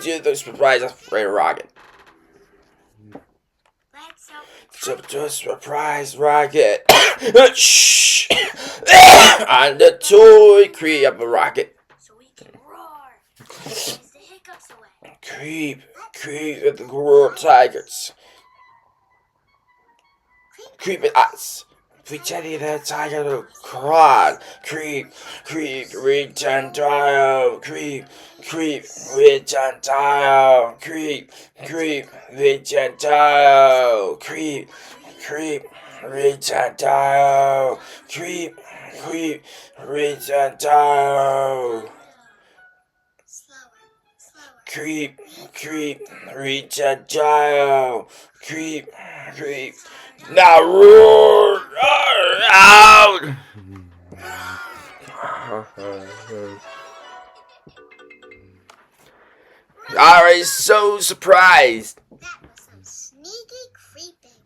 go to the surprise rocket. Surprise rocket. Shh. On the toy creep rocket. So we can roar. Chase the hiccups away. Creep at the roar tigers. Creep at us. Pretending the tiger to crawl. Creep, reach and dial. Creep, reach and dial. Creep, reach and dial. Creep, reach and dial. Creep, reach and dial. Creep, reach and dial. Creep. Now roar out! Dora is so surprised. That was some sneaky creeping.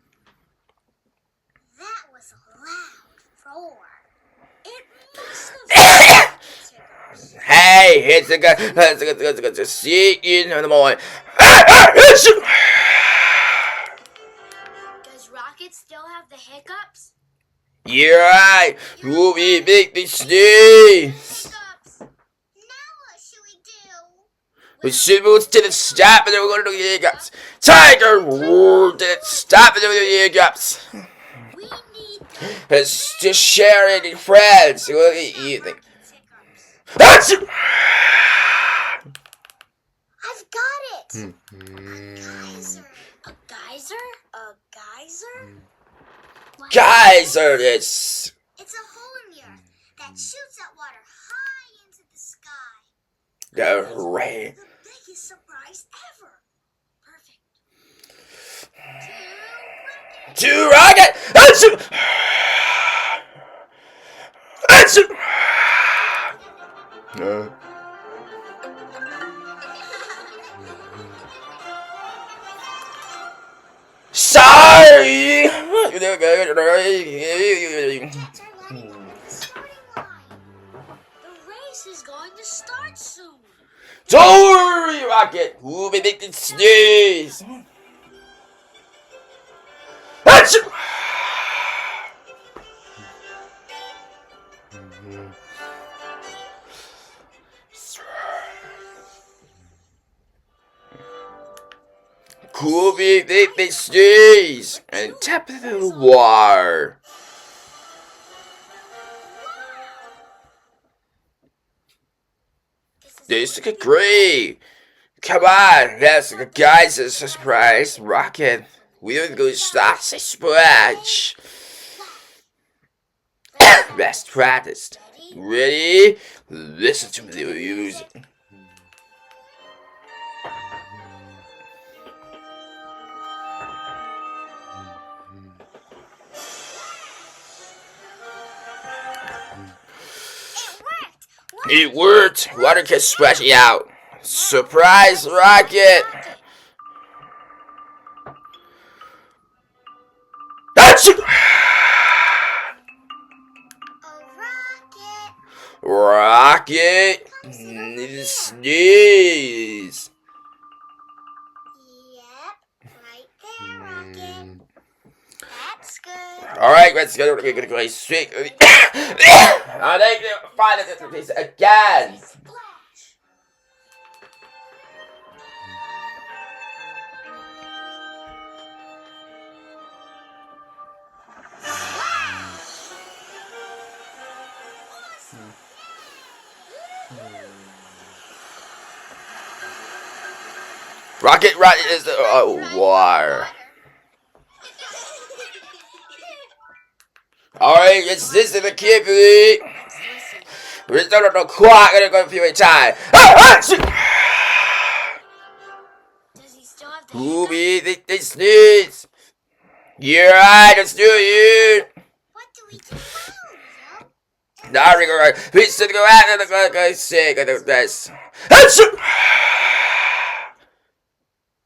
That was a loud roar. It must have Hey, it's a good to see you in the morning. Does Rocket still have the hiccups? You're right. We'll be big to sneeze. Hiccups. Now what should we do? We should move to the stop and then we're going to do the hiccups. Tiger roared to the stop and then we're going to do the hiccups. We need It's just sharing and friends. What do you think? Rocket's hiccups. I've got it. A geyser. A geyser? A geyser? What? Geyser, it's It's a hole in the earth that shoots out water high into the sky. the rain. The biggest surprise ever. Perfect. To rocket. Sorry. That's our line. The race is going to start soon. Don't worry, Rocket. We'll be making sneeze. Cool be making sneeze and tap the water. This is great. Come on, that's a guy's a surprise rocket. We're going to start a splash. Best practice. Ready? Listen to the music. It worked. Water kept splashing out. Surprise rocket. Achoo! Rocket. Sneeze. Yep, right there, Rocket. That's good. Alright, let's go to the sweet. I think they'll find this again. Splash. Rocket is the water. Alright, it's this in the kidney. We're still on the clock and it's going to be a time. Does he still have the Ruby, they sneeze. You're right, let's do it. What do we do now? Now we're going to go out and go sick of this.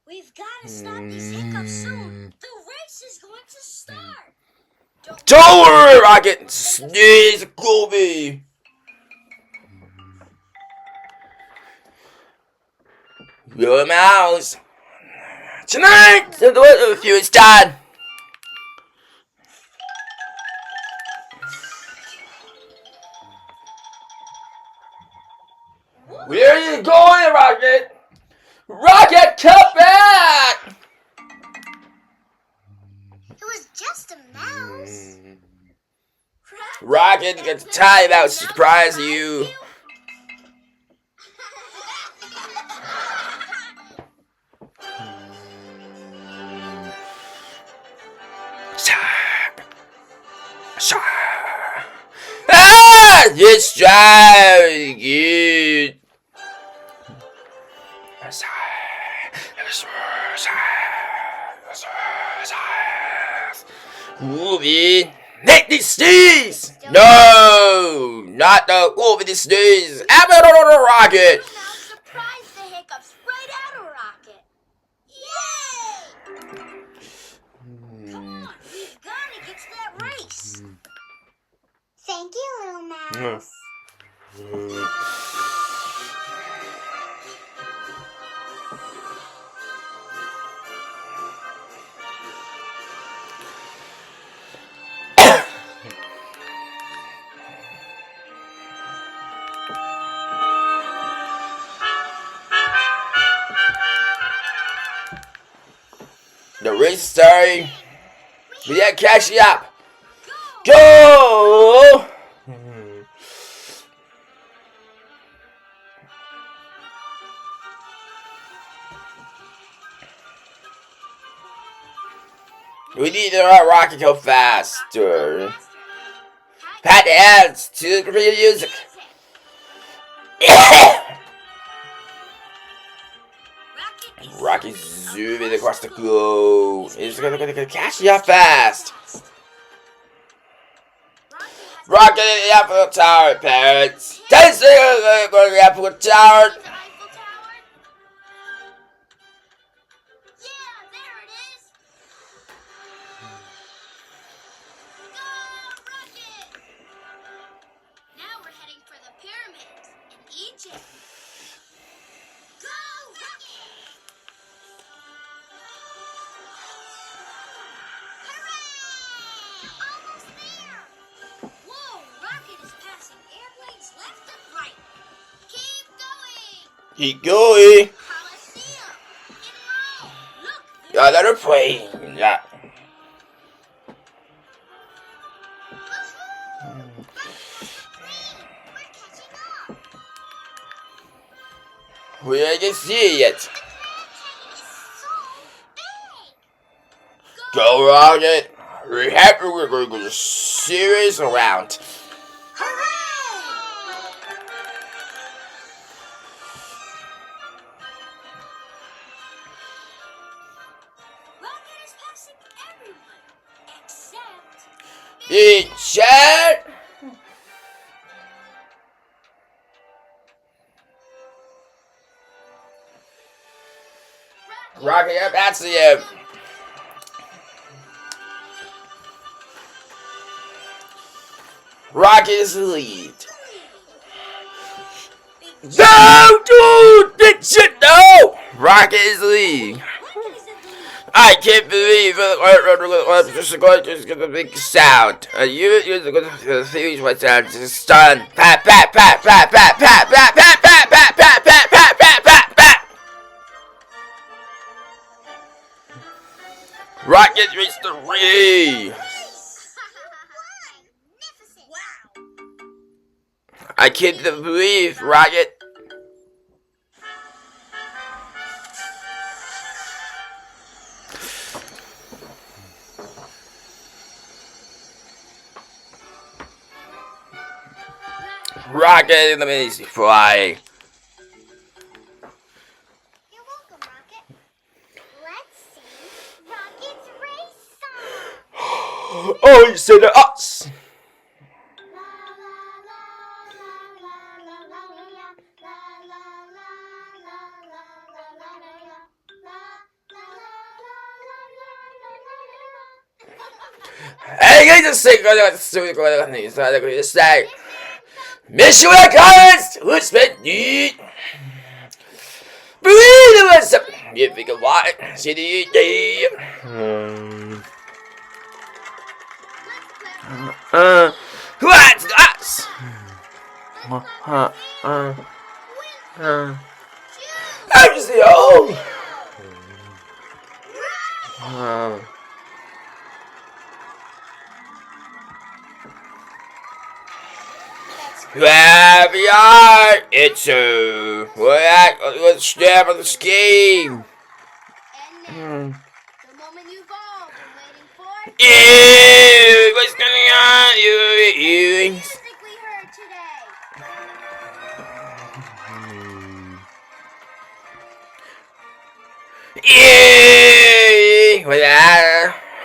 We've got to stop these hiccups soon. The race is going to start. Don't worry, Rocket. Sneeze, Kobe. Your mouse. Tonight, the fuel's done. Where are you going, Rocket? Rocket, come back! It was just a mouse. Rocket, get the time out to surprise you. Ah! It's trying good. Movie. Make these sneeze! No! Not the movie sneeze! I'm on a rocket! Now surprise the Hiccups right out of rocket. Yay! Come on, we've got to get to that race. Thank you, little mouse. The race starting. We gotta catch you up. Go! We need our rocket go faster. Pat the hands to the music. Rocket zooming across the globe. It's gonna catch you up fast. Rocket in the Eiffel Tower, parents. 10 seconds going to the Eiffel Tower. Keep going. Got another plane. Yeah. We can see it. Go Rocket. We're happy we're going to go series around. Big chat. Rocket up, that's the end. Rocket is the lead. No, dude! That shit, no! Rocket is the lead. I can't believe I'm just going to get a big sound. You're going to finish my sound. Just stun. Pat, pat, pat, pat, pat, pat, pat, pat, pat, pat, pat, pat, pat, pat, pat, pat. Rocket reached the ring. I can't believe, Rocket. Rocket in the maze flying. You're welcome, Rocket. Let's sing Rocket's race song. Oh, you said us. Hey, you just say, say, Mission accomplished! Who's been neat? Believe You think of what? CD. What's us? I'm just young. There we are. It's let's step on the scheme. And now, the moment you've all been waiting for. Ew, what's going on? You. Mystically heard today.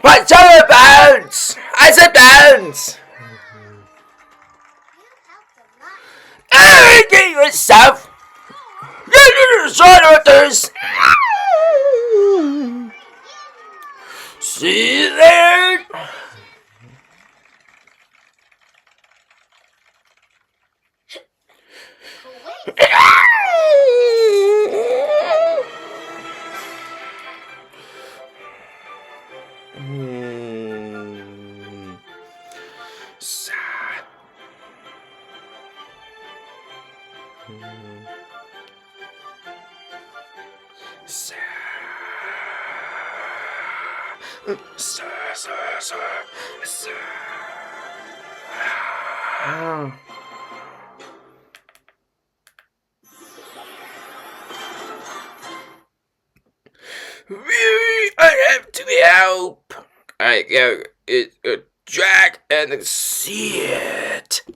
What? Tell me bounce! I said bounce! You helped a lot. Get yourself! You're short orders! See you there! I have to help. I go it a drag and see it.